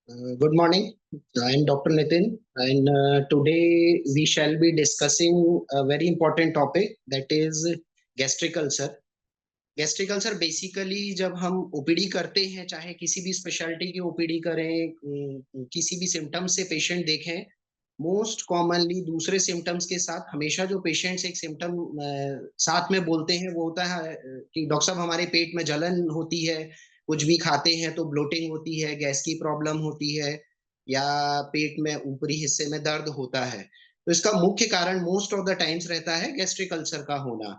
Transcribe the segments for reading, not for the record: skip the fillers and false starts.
Good morning. I am Dr. Nitin, and today we shall be discussing a very important topic, that is gastric ulcer. Gastric ulcer basically जब हम OPD करते हैं, चाहे किसी भी speciality की OPD करें, किसी भी सिम्टम्स से पेशेंट देखें, मोस्ट कॉमनली दूसरे सिम्टम्स के साथ हमेशा जो पेशेंट्स एक सिम्टम साथ में बोलते हैं वो होता है कि डॉक्टर साहब हमारे पेट में जलन होती है, कुछ भी खाते हैं तो ब्लोटिंग होती है, गैस की प्रॉब्लम होती है, या पेट में ऊपरी हिस्से में दर्द होता है। तो इसका मुख्य कारण मोस्ट ऑफ द टाइम्स रहता है गैस्ट्रिक अल्सर का होना।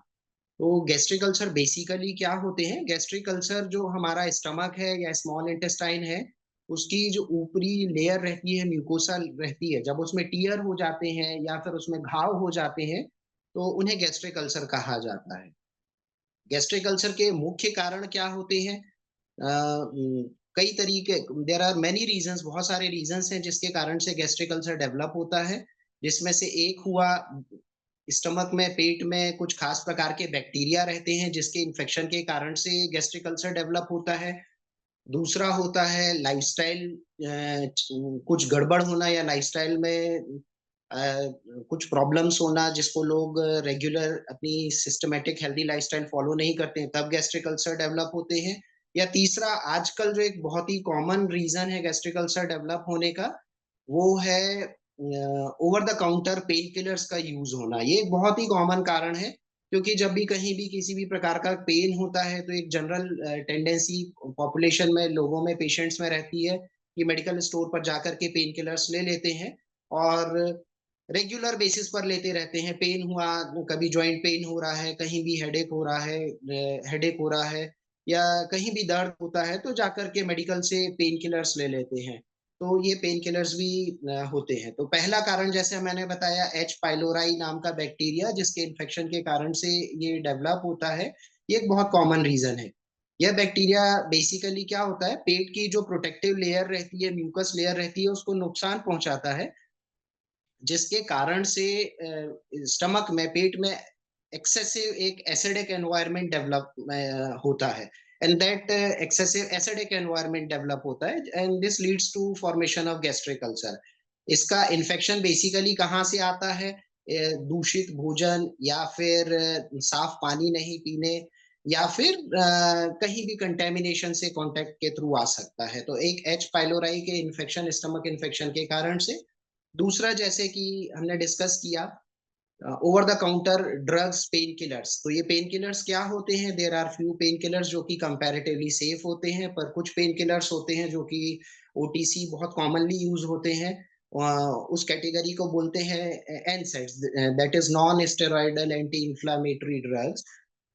तो गैस्ट्रिक अल्सर बेसिकली क्या होते हैं? गैस्ट्रिक अल्सर जो हमारा स्टमक है या स्मॉल इंटेस्टाइन है, उसकी जो ऊपरी लेयर रहती है, म्यूकोसा रहती है, जब उसमें टीयर हो जाते हैं या फिर उसमें घाव हो जाते हैं, तो उन्हें गैस्ट्रिक अल्सर कहा जाता है। गैस्ट्रिक अल्सर के मुख्य कारण क्या होते हैं? कई तरीके, देर आर मेनी रीजंस, बहुत सारे रीजंस हैं जिसके कारण से गैस्ट्रिक अल्सर डेवलप होता है। जिसमें से एक हुआ, स्टमक में, पेट में कुछ खास प्रकार के बैक्टीरिया रहते हैं जिसके इन्फेक्शन के कारण से गैस्ट्रिक अल्सर डेवलप होता है। दूसरा होता है लाइफस्टाइल, कुछ गड़बड़ होना या लाइफस्टाइल में अ, कुछ प्रॉब्लम्स होना, जिसको लोग रेगुलर अपनी सिस्टमेटिक हेल्दी लाइफस्टाइल फॉलो नहीं करते हैं, तब गैस्ट्रिक अल्सर डेवलप होते हैं। या तीसरा, आजकल जो एक बहुत ही कॉमन रीजन है गैस्ट्रिक अल्सर डेवलप होने का, वो है over the counter pain killers का यूज होना। ये एक बहुत ही कॉमन कारण है, क्योंकि जब भी कहीं भी किसी भी प्रकार का पेन होता है तो एक जनरल टेंडेंसी पॉपुलेशन में, लोगों में, पेशेंट्स में रहती है कि मेडिकल स्टोर पर जाकर के पेन किलर्स ले लेते हैं और रेगुलर बेसिस पर लेते रहते हैं। पेन हुआ, कभी जॉइंट पेन हो रहा है, कहीं भी हेडेक हो रहा है, हेडेक हो रहा है, या कहीं भी दर्द होता है तो जाकर के मेडिकल से पेन किलर्स ले लेते हैं। तो ये पेन किलर्स भी होते हैं। तो पहला कारण, जैसे मैंने बताया, एच पाइलोराई नाम का बैक्टीरिया, जिसके इन्फेक्शन के कारण से ये डेवलप होता है, ये एक बहुत कॉमन रीजन है। यह बैक्टीरिया बेसिकली क्या होता है, पेट की जो प्रोटेक्टिव लेयर रहती है, म्यूकस लेयर रहती है, उसको नुकसान पहुंचाता है, जिसके कारण से स्टमक में, पेट में एक्सेसिव एक एसिडिक एनवायरनमेंट डेवलप होता है। And that excessive acidic environment develop होता है, and this leads to formation of gastric ulcer. इसका इन्फेक्शन बेसिकली कहाँ से आता है? दूषित भोजन, या फिर साफ पानी नहीं पीने, या फिर कहीं भी कंटेमिनेशन से कांटेक्ट के थ्रू आ सकता है। तो एक एच पाइलोराई के इन्फेक्शन, स्टमक इन्फेक्शन के कारण से। दूसरा, जैसे कि हमने डिस्कस किया, over the counter drugs, painkillers. तो ये पेन किलर्स क्या होते हैं? There are few painkillers जो कि कंपैरेटिवली सेफ होते हैं, पर कुछ पेन किलर्स होते हैं जो कि ओटीसी बहुत कॉमनली यूज होते हैं। उस कैटेगरी को बोलते हैं NSAIDs, that is non steroidal anti inflammatory drugs.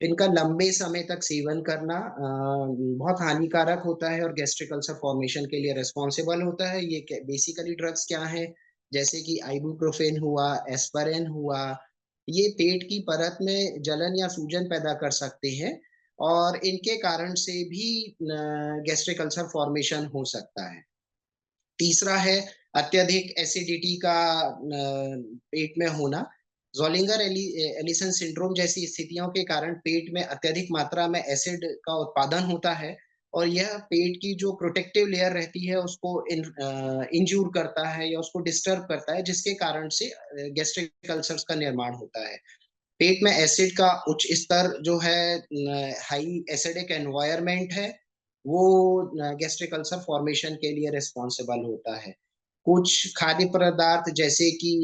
इनका लंबे समय तक सेवन करना बहुत हानिकारक होता है और गैस्ट्रिक अल्सर फॉर्मेशन के लिए रिस्पॉन्सिबल होता है। ये बेसिकली ड्रग्स क्या है? जैसे कि आइबुप्रोफेन हुआ, एस्पिरिन हुआ, ये पेट की परत में जलन या सूजन पैदा कर सकते हैं, और इनके कारण से भी गैस्ट्रिक अल्सर फॉर्मेशन हो सकता है। तीसरा है अत्यधिक एसिडिटी का पेट में होना। जोलिंगर एलिसन सिंड्रोम जैसी स्थितियों के कारण पेट में अत्यधिक मात्रा में एसिड का उत्पादन होता है, और यह पेट की जो प्रोटेक्टिव लेयर रहती है उसको इंजूर करता है या उसको डिस्टर्ब करता है, जिसके कारण से गैस्ट्रिक अल्सर्स का निर्माण होता है। पेट में एसिड का उच्च स्तर जो है, हाई एसिडिक एनवायरनमेंट है, वो गैस्ट्रिक अल्सर फॉर्मेशन के लिए रिस्पॉन्सिबल होता है। कुछ खाद्य पदार्थ, जैसे कि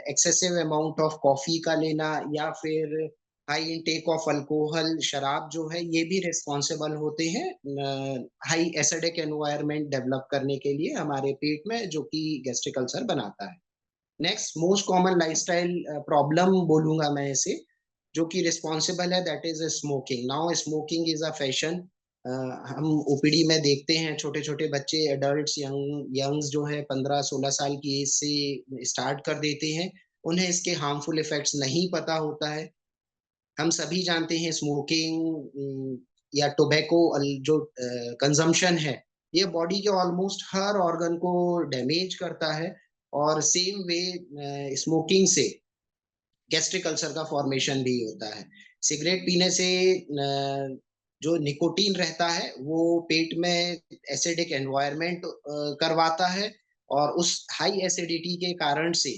एक्सेसिव अमाउंट ऑफ कॉफी का लेना, या फिर हाई इनटेक ऑफ अल्कोहल, शराब जो है, ये भी रिस्पॉन्सिबल होते हैं हाई एसिडिक एनवायरनमेंट डेवलप करने के लिए हमारे पेट में, जो कि गैस्ट्रिक अल्सर बनाता है। Next most common lifestyle problem बोलूंगा मैं इसे, जो कि रिस्पॉन्सिबल है, that is smoking. Now smoking is a fashion. हम ओपीडी में देखते हैं छोटे छोटे बच्चे, एडल्ट्स, यंग्स जो है 15-16 साल की एज से स्टार्ट कर देते हैं। उन्हें इसके हार्मफुल इफेक्ट्स नहीं पता होता है। हम सभी जानते हैं स्मोकिंग या टोबैको जो कंजम्पशन है, ये बॉडी के ऑलमोस्ट हर ऑर्गन को डैमेज करता है, और सेम वे स्मोकिंग से गैस्ट्रिक अल्सर का फॉर्मेशन भी होता है। सिगरेट पीने से जो निकोटीन रहता है वो पेट में एसिडिक एनवायरनमेंट करवाता है, और उस हाई एसिडिटी के कारण से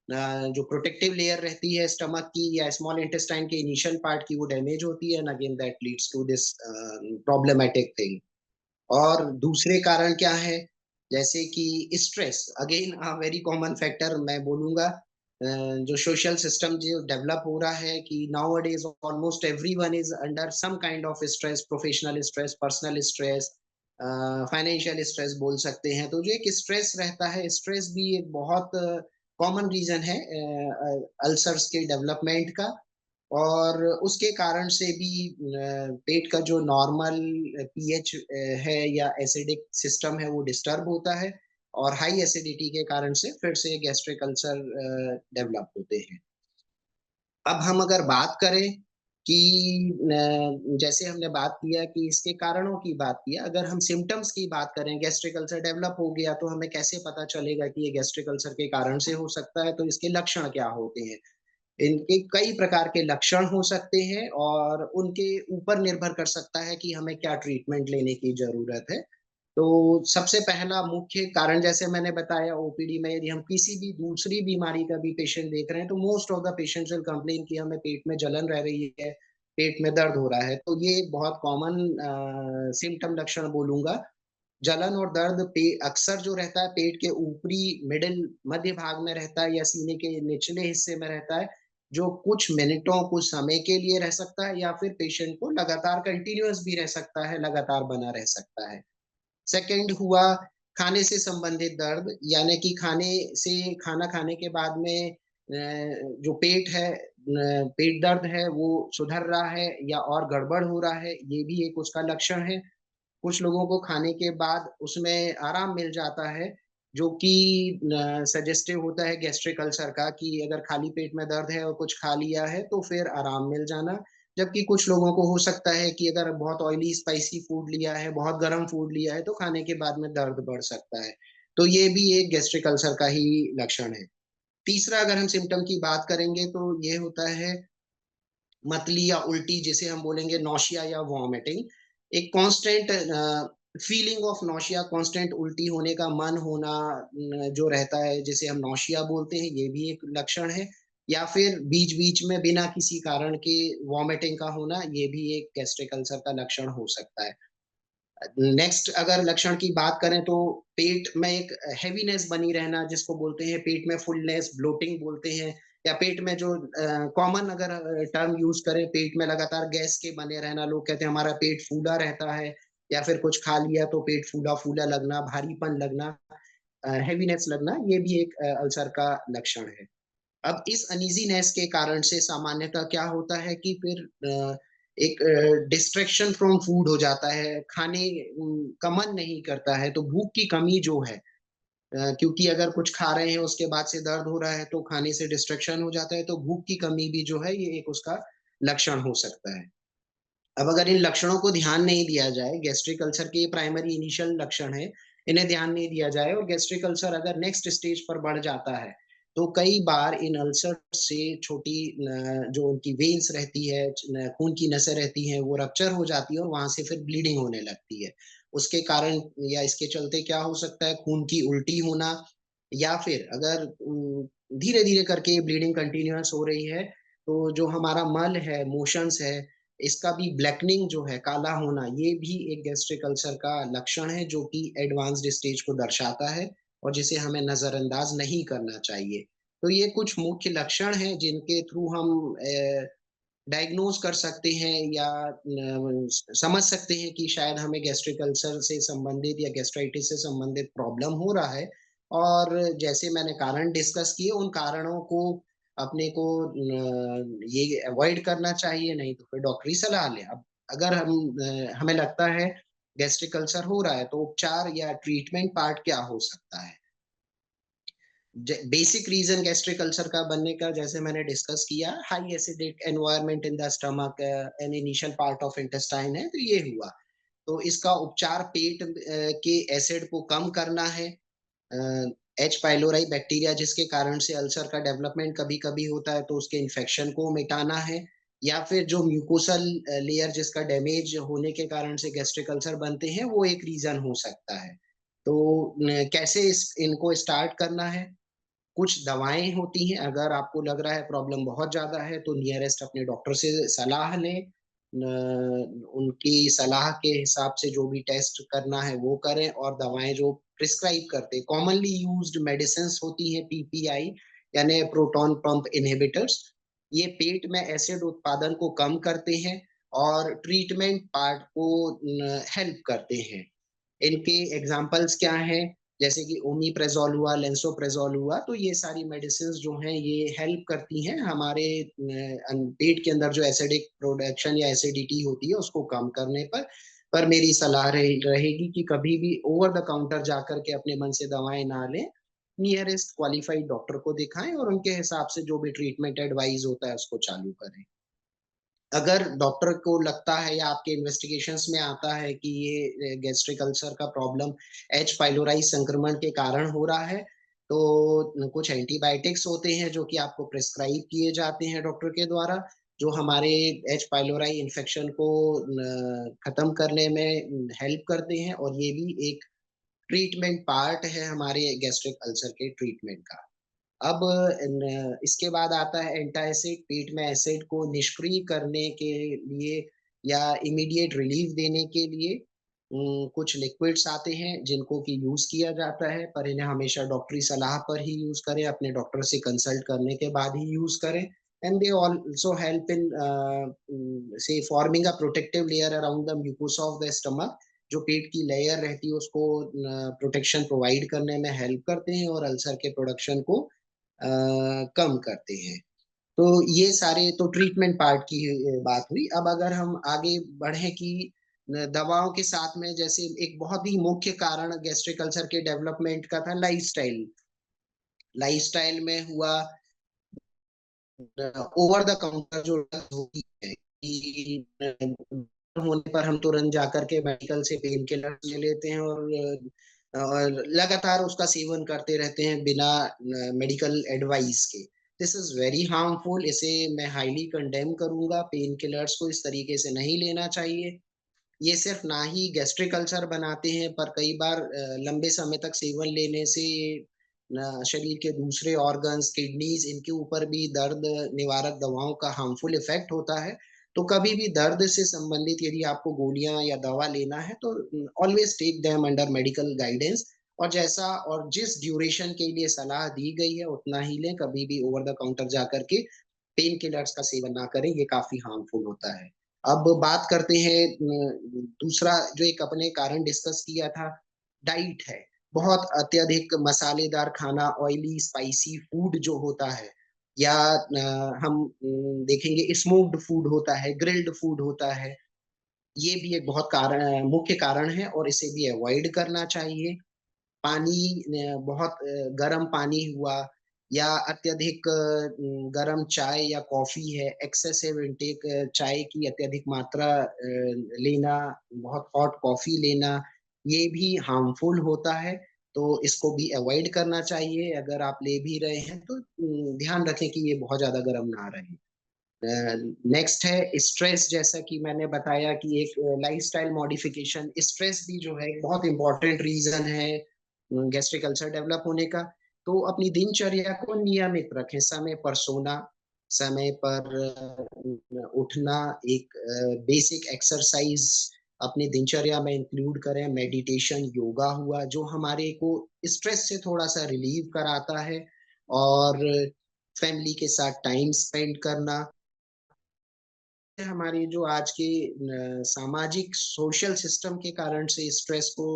जो प्रोटेक्टिव लेयर रहती है स्टमक की या स्मॉल इंटेस्टाइन के इनिशियल पार्ट की, वो डैमेज होती है, and again that leads to this problematic thing. और दूसरे कारण क्या है, जैसे कि stress, again very common factor मैं बोलूंगा। जो सोशल सिस्टम जो डेवलप हो रहा है कि nowadays almost everyone is under some kind of stress, professional stress, personal stress, financial stress बोल सकते हैं। तो जो एक स्ट्रेस रहता है, स्ट्रेस भी एक बहुत कॉमन रीजन है अल्सर्स के डेवलपमेंट का। और उसके कारण से भी पेट का जो नॉर्मल पीएच है या एसिडिक सिस्टम है वो डिस्टर्ब होता है, और हाई एसिडिटी के कारण से फिर से गैस्ट्रिक अल्सर डेवलप होते हैं। अब हम अगर बात करें कि जैसे हमने बात किया कि इसके कारणों की बात किया, अगर हम सिम्टम्स की बात करें, गैस्ट्रिक अल्सर डेवलप हो गया तो हमें कैसे पता चलेगा कि ये गैस्ट्रिक अल्सर के कारण से हो सकता है, तो इसके लक्षण क्या होते हैं। इनके कई प्रकार के लक्षण हो सकते हैं और उनके ऊपर निर्भर कर सकता है कि हमें क्या ट्रीटमेंट लेने की जरूरत है। तो सबसे पहला मुख्य कारण, जैसे मैंने बताया, ओपीडी में यदि हम किसी भी दूसरी बीमारी का भी पेशेंट देख रहे हैं तो most of the patients will complain कि हमें पेट में जलन रह रही है, पेट में दर्द हो रहा है। तो ये बहुत कॉमन सिम्टम लक्षण बोलूंगा। जलन और दर्द पे अक्सर जो रहता है पेट के ऊपरी मिडिल मध्य भाग में रहता है या सीने के निचले हिस्से में रहता है, जो कुछ मिनटों कुछ समय के लिए रह सकता है या फिर पेशेंट को लगातार कंटिन्यूअस भी रह सकता है, लगातार बना रह सकता है। सेकंड हुआ खाने से संबंधित दर्द, यानी कि खाना खाने के बाद में जो पेट है, पेट दर्द है वो सुधर रहा है या और गड़बड़ हो रहा है, ये भी एक उसका लक्षण है। कुछ लोगों को खाने के बाद उसमें आराम मिल जाता है, जो कि सजेस्टिव होता है गैस्ट्रिक अल्सर का, कि अगर खाली पेट में दर्द है और कुछ खा लिया है तो फिर आराम मिल जाना। जबकि कुछ लोगों को हो सकता है कि अगर बहुत ऑयली स्पाइसी फूड लिया है, बहुत गर्म फूड लिया है, तो खाने के बाद में दर्द बढ़ सकता है। तो ये भी एक गैस्ट्रिक अल्सर का ही लक्षण है। तीसरा, अगर हम सिम्टम की बात करेंगे तो ये होता है मतली या उल्टी, जिसे हम बोलेंगे नौशिया या वॉमिटिंग। एक constant feeling of nausea, constant उल्टी होने का मन होना जो रहता है, जिसे हम नौशिया बोलते हैं, ये भी एक लक्षण है। या फिर बीच बीच में बिना किसी कारण के वॉमिटिंग का होना, ये भी एक गैस्ट्रिक अल्सर का लक्षण हो सकता है। नेक्स्ट अगर लक्षण की बात करें तो पेट में एक हैवीनेस बनी रहना, जिसको बोलते हैं पेट में फुलनेस, ब्लोटिंग बोलते हैं। या पेट में जो कॉमन अगर टर्म यूज करें, पेट में लगातार गैस के बने रहना, लोग कहते हैं हमारा पेट फूला रहता है, या फिर कुछ खा लिया तो पेट फूला फूला लगना, भारीपन लगना, हैवीनेस लगना, ये भी एक अल्सर का लक्षण है। अब इस अनइजीनेस के कारण से सामान्यतः क्या होता है कि फिर एक डिस्ट्रैक्शन फ्रॉम फूड हो जाता है, खाने का मन नहीं करता है, तो भूख की कमी जो है, क्योंकि अगर कुछ खा रहे हैं उसके बाद से दर्द हो रहा है तो खाने से डिस्ट्रैक्शन हो जाता है, तो भूख की कमी भी जो है ये एक उसका लक्षण हो सकता है। अब अगर इन लक्षणों को ध्यान नहीं दिया जाए, गैस्ट्रिक अल्सर के ये प्राइमरी इनिशियल लक्षण है, इन्हें ध्यान नहीं दिया जाए और गैस्ट्रिक अल्सर अगर नेक्स्ट स्टेज पर बढ़ जाता है, तो कई बार इन अल्सर से छोटी जो उनकी वेन्स रहती है, खून की नसें रहती हैं, वो रप्चर हो जाती है और वहां से फिर ब्लीडिंग होने लगती है। उसके कारण या इसके चलते क्या हो सकता है, खून की उल्टी होना, या फिर अगर धीरे धीरे करके ब्लीडिंग कंटिन्यूअस हो रही है, तो जो हमारा मल है, मोशंस है, इसका भी ब्लैकनिंग जो है, काला होना, ये भी एक गैस्ट्रिक अल्सर का लक्षण है, जो कि एडवांस्ड स्टेज को दर्शाता है और जिसे हमें नजरअंदाज नहीं करना चाहिए। तो ये कुछ मुख्य लक्षण हैं जिनके थ्रू हम डायग्नोज कर सकते हैं या समझ सकते हैं कि शायद हमें गैस्ट्रिक अल्सर से संबंधित या गैस्ट्राइटिस से संबंधित प्रॉब्लम हो रहा है। और जैसे मैंने कारण डिस्कस किए, उन कारणों को अपने को ये अवॉइड करना चाहिए, नहीं तो फिर डॉक्टरी सलाह लें। अब अगर हमें लगता है गैस्ट्रिक अल्सर हो रहा है, तो उपचार या ट्रीटमेंट पार्ट क्या हो सकता है। बेसिक रीजन गैस्ट्रिक अल्सर का बनने का, जैसे मैंने डिस्कस किया, high acidic environment in the stomach an initial part of intestine है, तो ये हुआ। तो इसका उपचार पेट के एसिड को कम करना है। एच पाइलोराई बैक्टीरिया जिसके कारण से अल्सर का डेवलपमेंट कभी कभी होता है, तो उसके इन्फेक्शन को मिटाना है। या फिर जो म्यूकोसल लेयर जिसका डैमेज होने के कारण से गैस्ट्रिक अल्सर बनते हैं, वो एक रीजन हो सकता है। तो कैसे इनको स्टार्ट करना है? कुछ दवाएं होती हैं, अगर आपको लग रहा है प्रॉब्लम बहुत ज्यादा है तो नियरेस्ट अपने डॉक्टर से सलाह लें। उनकी सलाह के हिसाब से जो भी टेस्ट करना है वो करें, और दवाएं जो प्रिस्क्राइब करते हैं, कॉमनली यूज्ड मेडिसिन होती हैं पीपीआई यानी प्रोटॉन पंप इनहिबिटर्स। ये पेट में एसिड उत्पादन को कम करते हैं और ट्रीटमेंट पार्ट को हेल्प करते हैं। इनके एग्जाम्पल्स क्या हैं? जैसे कि ओमीप्रेजोल हुआ, लेंसोप्रेजोल हुआ, तो ये सारी मेडिसिन जो हैं ये हेल्प करती हैं हमारे पेट के अंदर जो एसिडिक प्रोडक्शन या एसिडिटी होती है उसको कम करने पर मेरी सलाह रहेगी कि कभी भी ओवर द काउंटर जाकर के अपने मन से दवाएं ना लें। नियरेस्ट क्वालिफाइड डॉक्टर को दिखाएं और उनके हिसाब से जो भी ट्रीटमेंट एडवाइस होता है उसको चालू करें। अगर डॉक्टर को लगता है या आपके इन्वेस्टिगेशंस में आता है कि ये गैस्ट्रिक अल्सर का प्रॉब्लम एच पाइलोराई संक्रमण के कारण हो रहा है, तो कुछ एंटीबायोटिक्स होते हैं जो कि आपको प्रिस्क्राइब किए जाते हैं डॉक्टर के द्वारा, जो हमारे एच पाइलोराई इन्फेक्शन को खत्म करने में हेल्प करते हैं, और ये भी एक ट्रीटमेंट पार्ट है हमारे गैस्ट्रिक अल्सर के ट्रीटमेंट का। अब इसके बाद आता है एंटासिड। पेट में एसिड को निष्क्रिय करने के लिए या इमीडिएट रिलीफ देने के लिए कुछ लिक्विड्स आते हैं जिनको कि यूज किया जाता है, पर इन्हें हमेशा डॉक्टरी सलाह पर ही यूज करें, अपने डॉक्टर से कंसल्ट करने के बाद ही यूज करें। And they also help in से forming a protective layer around the mucosa of the stomach. जो पेट की लेयर रहती है उसको प्रोटेक्शन प्रोवाइड करने में हेल्प करते हैं और अल्सर के प्रोडक्शन को कम करते हैं। तो ये सारे तो ट्रीटमेंट पार्ट की बात हुई। अब अगर हम आगे बढ़े कि दवाओं के साथ में, जैसे एक बहुत ही मुख्य कारण गैस्ट्रिक अल्सर के डेवलपमेंट का था लाइफस्टाइल। लाइफस्टाइल में हुआ ओवर द काउंटर जो ड्रग्स होती है कि होने पर हम तुरंत जाकर के मेडिकल से पेन किलर ले लेते हैं और लगातार उसका सेवन करते रहते हैं बिना मेडिकल एडवाइस के। This is very harmful. इसे मैं हाईली कंडेम करूंगा। पेन किलर्स को इस तरीके से नहीं लेना चाहिए। ये सिर्फ ना ही गैस्ट्रिक अल्सर बनाते हैं, पर कई बार लंबे समय तक सेवन लेने से शरीर के दूसरे ऑर्गन्स, किडनीज, इनके ऊपर भी दर्द निवारक दवाओं का हार्मफुल इफेक्ट होता है। तो कभी भी दर्द से संबंधित यदि आपको गोलियां या दवा लेना है तो always take them under medical guidance, और जैसा और जिस ड्यूरेशन के लिए सलाह दी गई है उतना ही लें। कभी भी ओवर द काउंटर जाकर के पेन किलर्स का सेवन ना करें, ये काफी हार्मफुल होता है। अब बात करते हैं दूसरा जो एक अपने कारण डिस्कस किया था, डाइट है। बहुत अत्यधिक मसालेदार खाना, ऑयली स्पाइसी फूड जो होता है, या हम देखेंगे स्मोक्ड फूड होता है, ग्रिल्ड फूड होता है, ये भी एक बहुत मुख्य कारण है और इसे भी अवॉइड करना चाहिए। पानी, बहुत गर्म पानी हुआ, या अत्यधिक गर्म चाय या कॉफी है, एक्सेसिव इनटेक चाय की अत्यधिक मात्रा लेना, बहुत हॉट कॉफी लेना, ये भी हार्मफुल होता है। तो इसको भी अवॉइड करना चाहिए। अगर आप ले भी रहे हैं तो ध्यान रखें कि ये बहुत ज्यादा गर्म ना रहे। नेक्स्ट है स्ट्रेस। जैसा कि मैंने बताया कि एक लाइफस्टाइल मॉडिफिकेशन, स्ट्रेस भी जो है एक बहुत इंपॉर्टेंट रीजन है गैस्ट्रिक अल्सर डेवलप होने का। तो अपनी दिनचर्या को नियमित रखें, समय पर सोना, समय पर उठना, एक बेसिक एक्सरसाइज अपनी दिनचर्या में इंक्लूड करें। मेडिटेशन, योगा हुआ जो हमारे को स्ट्रेस से थोड़ा सा रिलीव कराता है, और फैमिली के साथ टाइम स्पेंड करना। हमारी जो आज के सामाजिक सोशल सिस्टम के कारण से स्ट्रेस को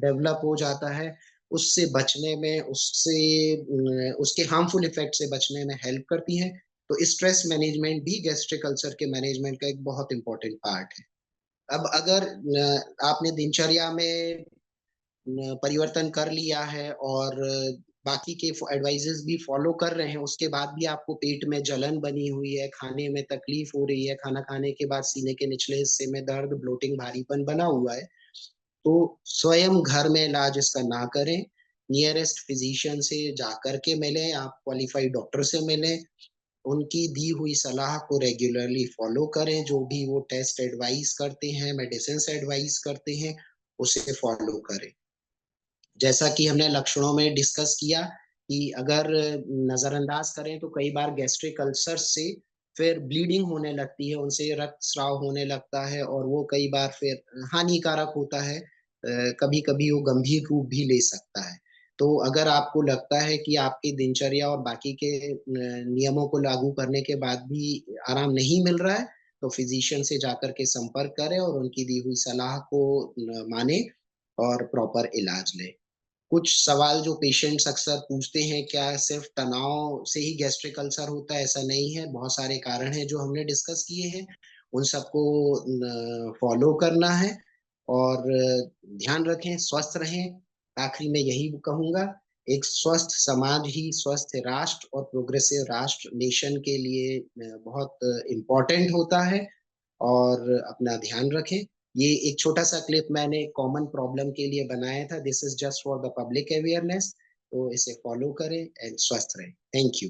डेवलप हो जाता है, उससे बचने में, उसके हार्मफुल इफेक्ट से बचने में हेल्प करती है। तो स्ट्रेस मैनेजमेंट भी गैस्ट्रिक अल्सर के मैनेजमेंट का एक बहुत इंपॉर्टेंट पार्ट है। अब अगर आपने दिनचर्या में परिवर्तन कर लिया है और बाकी के एडवाइजेस भी फॉलो कर रहे हैं, उसके बाद भी आपको पेट में जलन बनी हुई है, खाने में तकलीफ हो रही है, खाना खाने के बाद सीने के निचले हिस्से में दर्द, ब्लोटिंग, भारीपन बना हुआ है, तो स्वयं घर में इलाज इसका ना करें। नियरेस्ट फिजिशियन से जाकर के मिलें, आप क्वालिफाइड डॉक्टर से मिलें, उनकी दी हुई सलाह को रेगुलरली फॉलो करें, जो भी वो टेस्ट एडवाइस करते हैं, मेडिसिन एडवाइस करते हैं, उसे फॉलो करें। जैसा कि हमने लक्षणों में डिस्कस किया कि अगर नजरअंदाज करें तो कई बार गैस्ट्रिक अल्सर से फिर ब्लीडिंग होने लगती है, उनसे रक्तस्राव होने लगता है और वो कई बार फिर हानिकारक होता है। कभी कभी वो गंभीर रूप भी ले सकता है। तो अगर आपको लगता है कि आपकी दिनचर्या और बाकी के नियमों को लागू करने के बाद भी आराम नहीं मिल रहा है, तो फिजिशियन से जाकर के संपर्क करें और उनकी दी हुई सलाह को माने और प्रॉपर इलाज लें। कुछ सवाल जो पेशेंट्स अक्सर पूछते हैं, क्या सिर्फ तनाव से ही गैस्ट्रिक अल्सर होता है? ऐसा नहीं है, बहुत सारे कारण हैं जो हमने डिस्कस किए हैं, उन सबको फॉलो करना है और ध्यान रखें, स्वस्थ रहें। आखिरी में यही कहूंगा, एक स्वस्थ समाज ही स्वस्थ राष्ट्र और प्रोग्रेसिव राष्ट्र नेशन के लिए बहुत इम्पोर्टेंट होता है। और अपना ध्यान रखें। ये एक छोटा सा क्लिप मैंने कॉमन प्रॉब्लम के लिए बनाया था, this is just for the public awareness. तो इसे फॉलो करें एंड स्वस्थ रहें। Thank you.